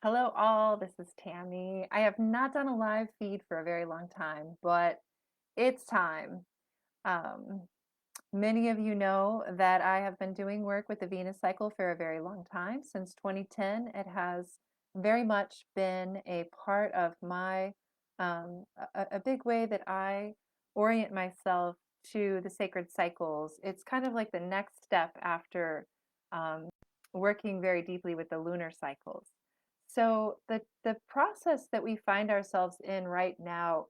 Hello, all. This is Tammy. I have not done a live feed for a very long time, but it's time. Um, Many of you know that I have been doing work with the Venus cycle for a very long time. Since 2010, it has very much been a part of a big way that I orient myself to the sacred cycles. It's kind of like the next step after um, working very deeply with the lunar cycles. So the process that we find ourselves in right now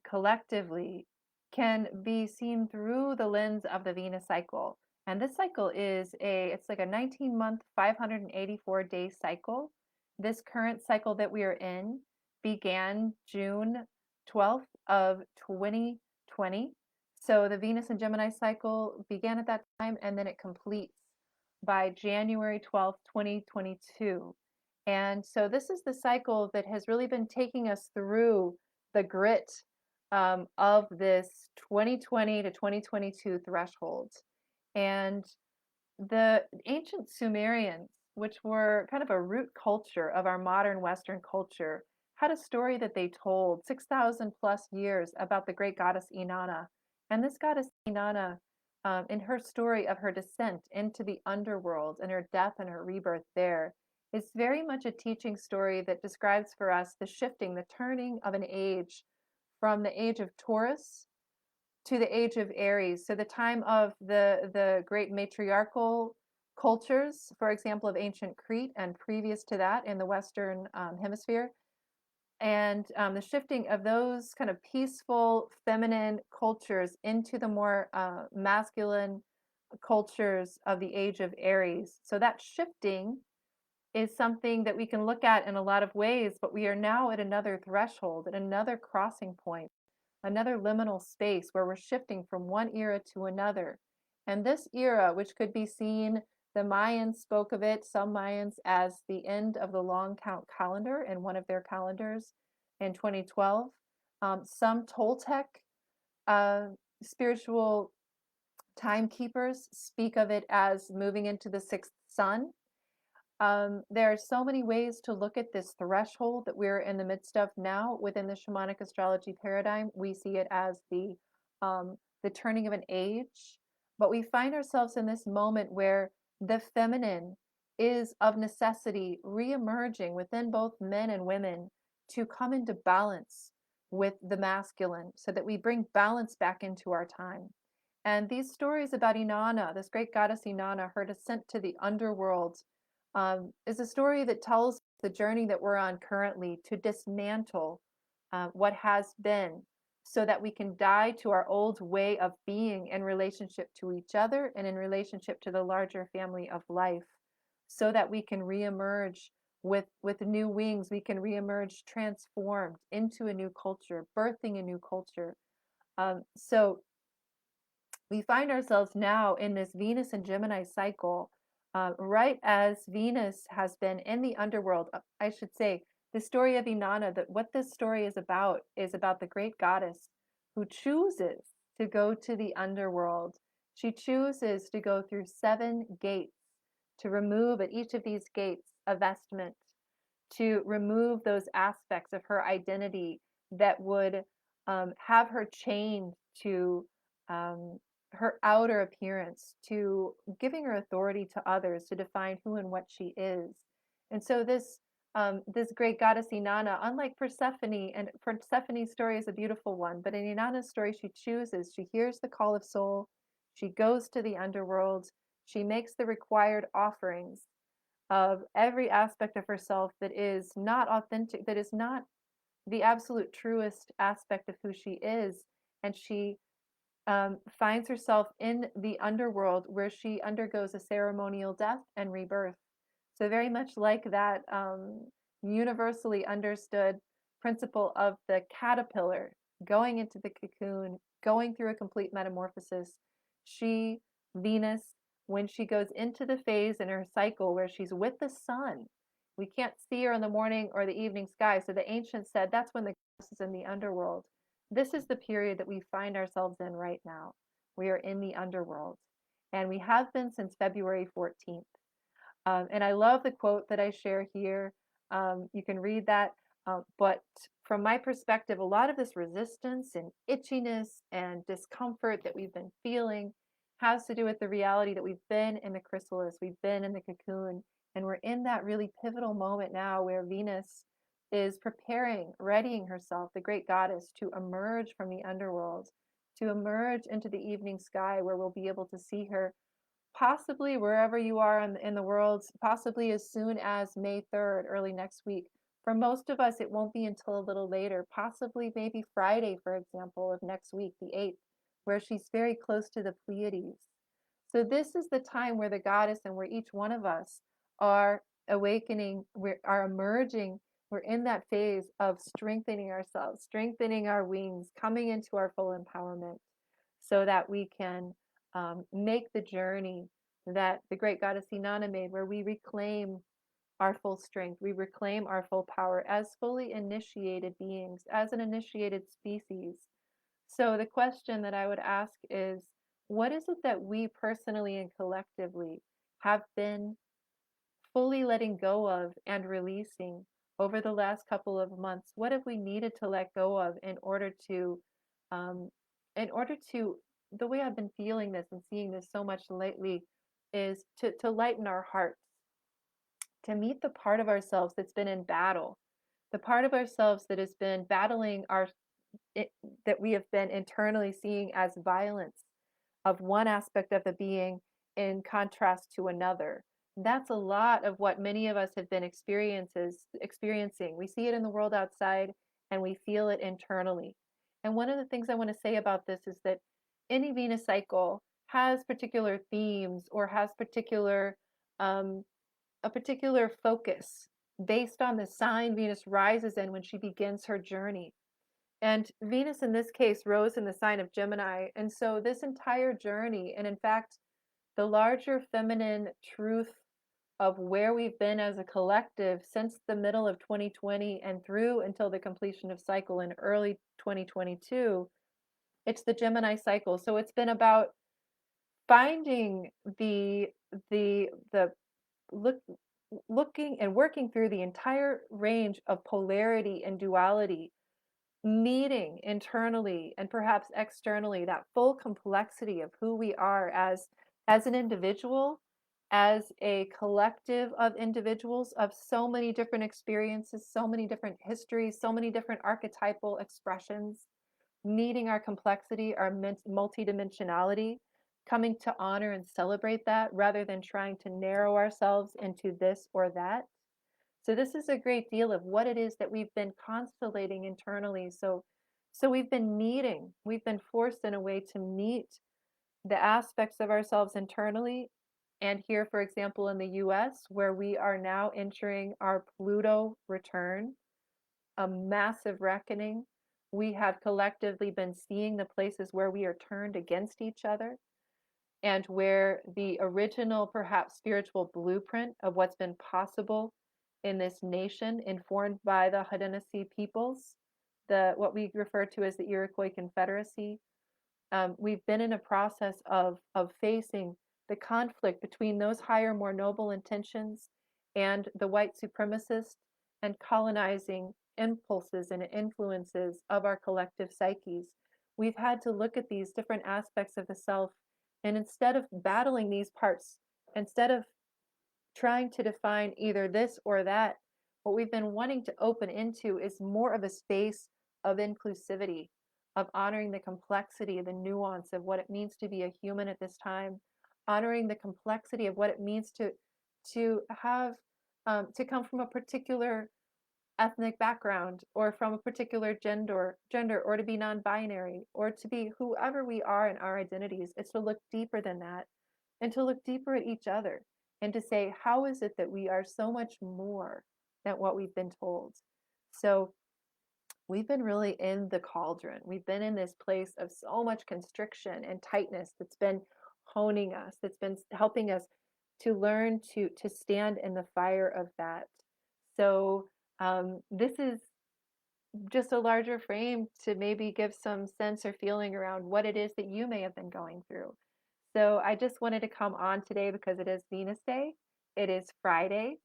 collectively can be seen through the lens of the Venus cycle. And this cycle it's like a 19-month, 584-day cycle. This current cycle that we are in began June 12th of 2020. So the Venus and Gemini cycle began at that time and then it completes by January 12th, 2022. And so this is the cycle that has really been taking us through the grit of this 2020 to 2022 threshold. And the ancient Sumerians, which were kind of a root culture of our modern Western culture, had a story that they told 6,000 plus years about the great goddess Inanna. And this goddess Inanna, in her story of her descent into the underworld and her death and her rebirth there, is very much a teaching story that describes for us the shifting, the turning of an age from the age of Taurus to the age of Aries. So the time of the great matriarchal cultures, for example, of ancient Crete and previous to that in the Western hemisphere, and the shifting of those kind of peaceful feminine cultures into the more masculine cultures of the age of Aries. So that shifting is something that we can look at in a lot of ways, but we are now at another threshold, at another crossing point, another liminal space where we're shifting from one era to another. And this era, which could be seen, the Mayans spoke of it, some Mayans, as the end of the long count calendar in one of their calendars in 2012. Some Toltec uh, spiritual timekeepers speak of it as moving into the sixth sun. There are so many ways to look at this threshold that we're in the midst of now within the shamanic astrology paradigm. We see it as the turning of an age, but we find ourselves in this moment where the feminine is of necessity re-emerging within both men and women to come into balance with the masculine so that we bring balance back into our time. And these stories about Inanna, this great goddess Inanna, her descent to the underworld, is a story that tells the journey that we're on currently to dismantle what has been so that we can die to our old way of being in relationship to each other and in relationship to the larger family of life so that we can reemerge with new wings. We can reemerge transformed into a new culture, birthing a new culture. So we find ourselves now in this Venus and Gemini cycle, right as Venus has been in the underworld. I should say, the story of Inanna, that what this story is about the great goddess who chooses to go to the underworld. She chooses to go through 7 gates to remove at each of these gates a vestment, to remove those aspects of her identity that would have her chained to um, her outer appearance, to giving her authority to others to define who and what she is. And so this great goddess Inanna, unlike Persephone, and Persephone's story is a beautiful one, but in Inanna's story, she hears the call of soul, she goes to the underworld, she makes the required offerings of every aspect of herself that is not authentic, that is not the absolute truest aspect of who she is. And she finds herself in the underworld where she undergoes a ceremonial death and rebirth. So, very much like that universally understood principle of the caterpillar going into the cocoon, going through a complete metamorphosis, she, Venus, when she goes into the phase in her cycle where she's with the sun, we can't see her in the morning or the evening sky. So, the ancients said that's when the goddess is in the underworld. This is the period that we find ourselves in right now. We are in the underworld, and we have been since February 14th. And I love the quote that I share here. You can read that. But from my perspective, a lot of this resistance and itchiness and discomfort that we've been feeling has to do with the reality that we've been in the chrysalis, we've been in the cocoon, and we're in that really pivotal moment now where Venus is preparing, readying herself, the great goddess, to emerge from the underworld, to emerge into the evening sky where we'll be able to see her possibly wherever you are in the world, possibly as soon as May 3rd, early next week. For most of us, it won't be until a little later, possibly maybe Friday, for example, of next week, the 8th, where she's very close to the Pleiades. So this is the time where the goddess and where each one of us are awakening, we are emerging. We're in that phase of strengthening ourselves, strengthening our wings, coming into our full empowerment so that we can make the journey that the great goddess Inanna made, where we reclaim our full strength, we reclaim our full power as fully initiated beings, as an initiated species. So the question that I would ask is, what is it that we personally and collectively have been fully letting go of and releasing over the last couple of months? What have we needed to let go of um, in order to, the way I've been feeling this and seeing this so much lately is to lighten our hearts, to meet the part of ourselves that's been in battle, the part of ourselves that has been battling it, that we have been internally seeing as violence of one aspect of the being in contrast to another. That's a lot of what many of us have been experiencing. We see it in the world outside and we feel it internally. And one of the things I want to say about this is that any Venus cycle has particular themes or has um, a particular focus based on the sign Venus rises in when she begins her journey. And Venus, in this case, rose in the sign of Gemini. And so, this entire journey, and in fact, the larger feminine truth of where we've been as a collective since the middle of 2020 and through until the completion of cycle in early 2022, it's the Gemini cycle. So, it's been about finding the look, looking and working through the entire range of polarity and duality, meeting internally and perhaps externally that full complexity of who we are as an individual, as a collective of individuals of so many different experiences, so many different histories, so many different archetypal expressions, meeting our complexity, our multidimensionality, coming to honor and celebrate that rather than trying to narrow ourselves into this or that. So this is a great deal of what it is that we've been constellating internally. So we've been meeting, we've been forced in a way to meet the aspects of ourselves internally. And here, for example, in the US, where we are now entering our Pluto return, a massive reckoning, we have collectively been seeing the places where we are turned against each other and where the original, perhaps spiritual blueprint of what's been possible in this nation, informed by the Haudenosaunee peoples, the what we refer to as the Iroquois Confederacy. We've been in a process of facing the conflict between those higher, more noble intentions and the white supremacist and colonizing impulses and influences of our collective psyches. We've had to look at these different aspects of the self, and instead of battling these parts, instead of trying to define either this or that, what we've been wanting to open into is more of a space of inclusivity, of honoring the complexity, the nuance of what it means to be a human at this time, honoring the complexity of what it means to have to come from a particular ethnic background or from a particular gender or to be non-binary or to be whoever we are in our identities. It's to look deeper than that and to look deeper at each other and to say, how is it that we are so much more than what we've been told? So we've been really in the cauldron. We've been in this place of so much constriction and tightness that's been honing us, that's been helping us to learn to stand in the fire of that. So this is just a larger frame to maybe give some sense or feeling around what it is that you may have been going through. So I just wanted to come on today because it is Venus Day. It is Friday.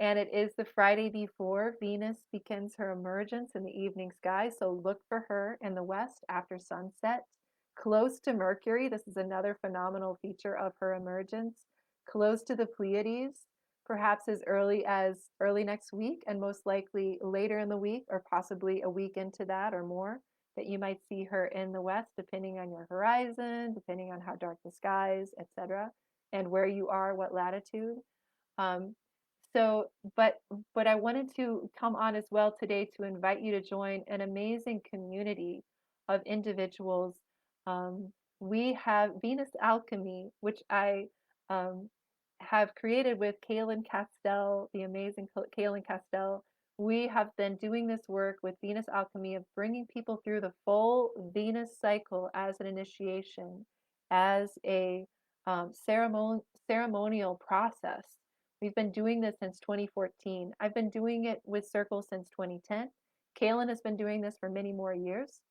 And it is the Friday before Venus begins her emergence in the evening sky. So look for her in the west after sunset, close to Mercury. This is another phenomenal feature of her emergence, close to the Pleiades, perhaps as early next week, and most likely later in the week, or possibly a week into that or more, that you might see her in the west, depending on your horizon, depending on how dark the skies, etc., and where you are, what latitude. Um, so, but I wanted to come on as well today to invite you to join an amazing community of individuals. Um, we have Venus Alchemy, which I um, have created with Kaylin Castell, the amazing Kaylin Castell. We have been doing this work with Venus Alchemy of bringing people through the full Venus cycle as an initiation, as a ceremonial process. We've been doing this since 2014. I've been doing it with circles since 2010. Kaylin has been doing this for many more years.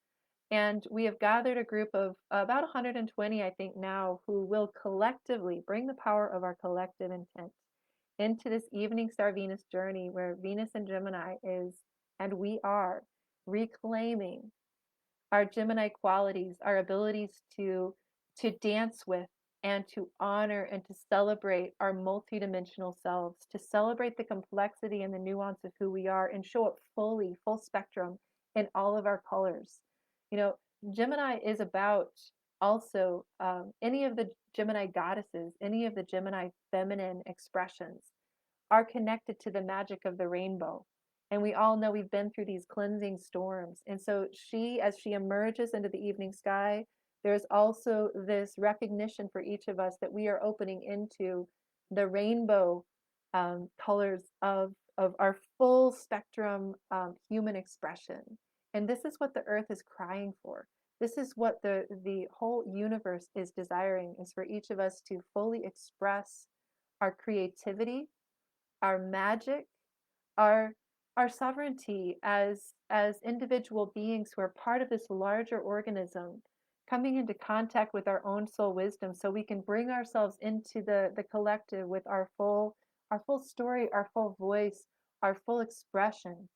And we have gathered a group of about 120, I think, now, who will collectively bring the power of our collective intent into this evening star Venus journey where Venus and Gemini is, and we are reclaiming our Gemini qualities, our abilities to dance with and to honor and to celebrate our multidimensional selves, to celebrate the complexity and the nuance of who we are and show up fully, full spectrum in all of our colors. You know, Gemini is about also any of the Gemini goddesses, any of the Gemini feminine expressions are connected to the magic of the rainbow. And we all know we've been through these cleansing storms. And so she, as she emerges into the evening sky, there's also this recognition for each of us that we are opening into the rainbow colors of our full spectrum human expression. And this is what the earth is crying for. This is what the whole universe is desiring, is for each of us to fully express our creativity, our magic, our our sovereignty as individual beings who are part of this larger organism, coming into contact with our own soul wisdom so we can bring ourselves into the collective with our full story, our full voice, our full expression.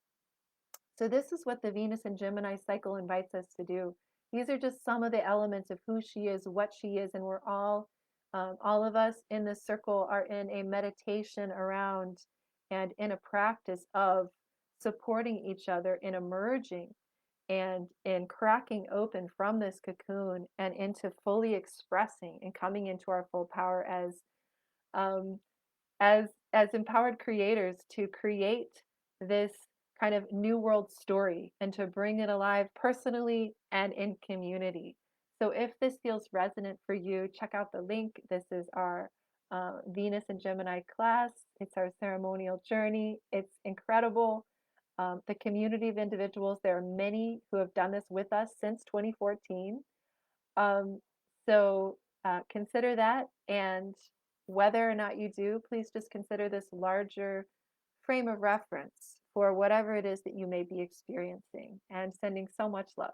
So this is what the Venus and Gemini cycle invites us to do. These are just some of the elements of who she is, what she is, and we're all of us in this circle are in a meditation around and in a practice of supporting each other in emerging and in cracking open from this cocoon and into fully expressing and coming into our full power um, as empowered creators to create this kind of new world story and to bring it alive personally and in community. So if this feels resonant for you, check out the link. This is our Venus and Gemini class. It's our ceremonial journey. It's incredible. The community of individuals, there are many who have done this with us since 2014. Um, so consider that. And whether or not you do, please just consider this larger frame of reference for whatever it is that you may be experiencing, and sending so much love.